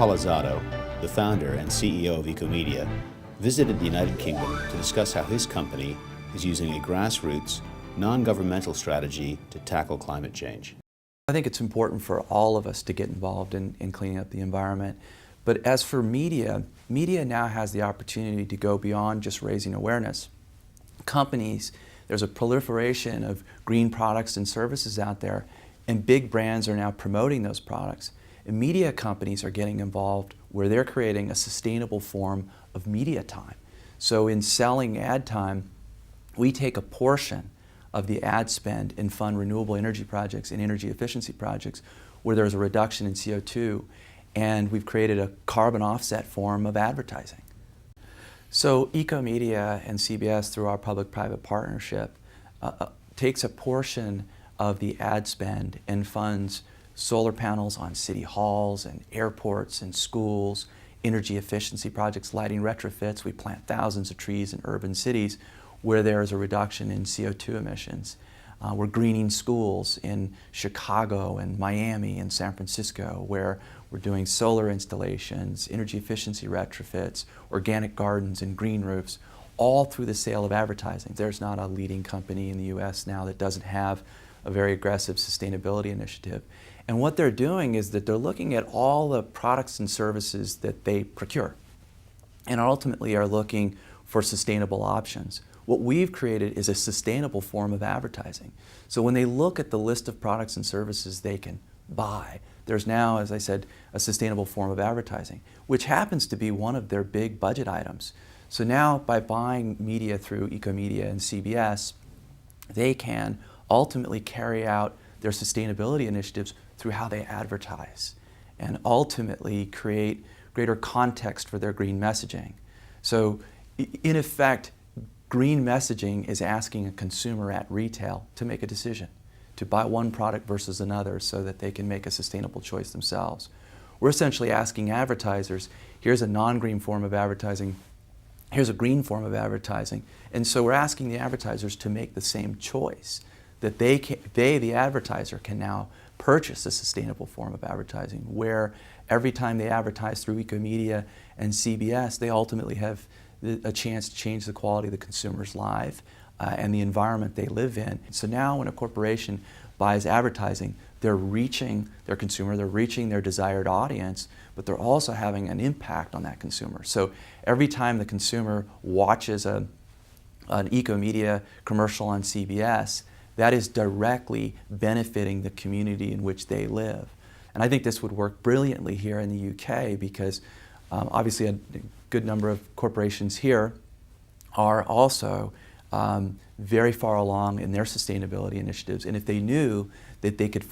Polizzotto, the founder and CEO of Ecomedia, visited the United Kingdom to discuss how his company is using a grassroots, non-governmental strategy to tackle climate change. I think it's important for all of us to get involved in cleaning up the environment. But as for media, media now has the opportunity to go beyond just raising awareness. Companies, there's a proliferation of green products and services out there, and big brands are now promoting those products. And media companies are getting involved where they're creating a sustainable form of media time. So in selling ad time, we take a portion of the ad spend and fund renewable energy projects and energy efficiency projects where there's a reduction in CO2, and we've created a carbon offset form of advertising. So Ecomedia and CBS, through our public-private partnership, takes a portion of the ad spend and funds solar panels on city halls and airports and schools, energy efficiency projects, lighting retrofits. We plant thousands of trees in urban cities where there is a reduction in CO2 emissions. We're greening schools in Chicago and Miami and San Francisco, where we're doing solar installations, energy efficiency retrofits, organic gardens and green roofs, all through the sale of advertising. There's not a leading company in the US now that doesn't have a very aggressive sustainability initiative. And what they're doing is that they're looking at all the products and services that they procure and ultimately are looking for sustainable options. What we've created is a sustainable form of advertising. So when they look at the list of products and services they can buy, there's now, as I said, a sustainable form of advertising, which happens to be one of their big budget items. So now by buying media through Ecomedia and CBS, they can ultimately carry out their sustainability initiatives through how they advertise and ultimately create greater context for their green messaging. So in effect, green messaging is asking a consumer at retail to make a decision, to buy one product versus another so that they can make a sustainable choice themselves. We're essentially asking advertisers, here's a non-green form of advertising, here's a green form of advertising, and so we're asking the advertisers to make the same choice, that they, the advertiser, can now purchase a sustainable form of advertising, where every time they advertise through Ecomedia and CBS, they ultimately have a chance to change the quality of the consumer's life and the environment they live in. So now when a corporation buys advertising, they're reaching their consumer, they're reaching their desired audience, but they're also having an impact on that consumer. So every time the consumer watches an Ecomedia commercial on CBS, that is directly benefiting the community in which they live. And I think this would work brilliantly here in the UK because obviously a good number of corporations here are also very far along in their sustainability initiatives. And if they knew that they could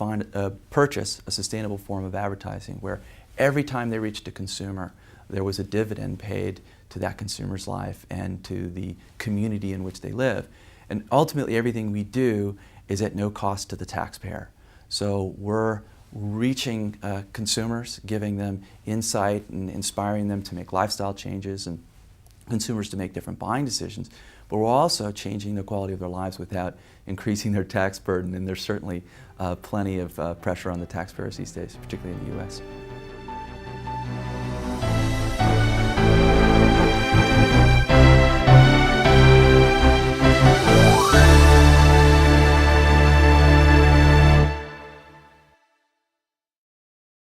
purchase a sustainable form of advertising where every time they reached a consumer, there was a dividend paid to that consumer's life and to the community in which they live. And ultimately everything we do is at no cost to the taxpayer. So we're reaching consumers, giving them insight and inspiring them to make lifestyle changes and consumers to make different buying decisions, but we're also changing the quality of their lives without increasing their tax burden, and there's certainly plenty of pressure on the taxpayers these days, particularly in the US.